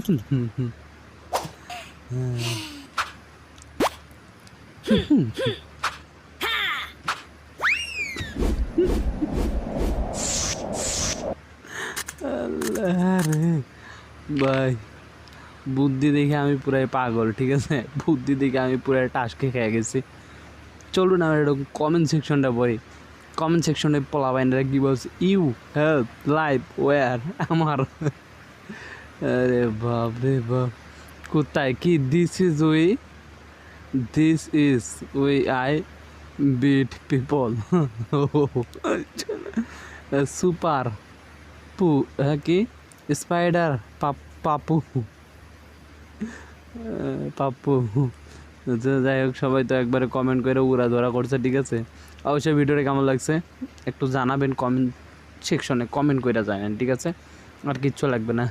ভাই বুদ্ধি দেখে আমি পুরাই পাগল, ঠিক আছে? বুদ্ধি দেখে আমি পুরাই টাসকে খেয়ে গেছি। চলুন আমরা এরকম কমেন্ট সেকশনটা পড়ি। কমেন্ট সেকশনে পোলাপাইনরা কি বলছে, ইউ হেল্প লাইফ ওয়ার আমার। আরে বাপ রে বাপ, কোথায় কি? This is we I bit people super পু কি স্পাইডার পাপু পাপ্পু। যাই হোক, সবাই তো একবারে কমেন্ট করে উড়া ধরা করছে, ঠিক আছে? অবশ্যই ভিডিওটা কেমন লাগছে একটু জানাবেন কমেন্ট সেকশনে, কমেন্ট করে জানান, ঠিক আছে? আর কিচ্ছু লাগবে না।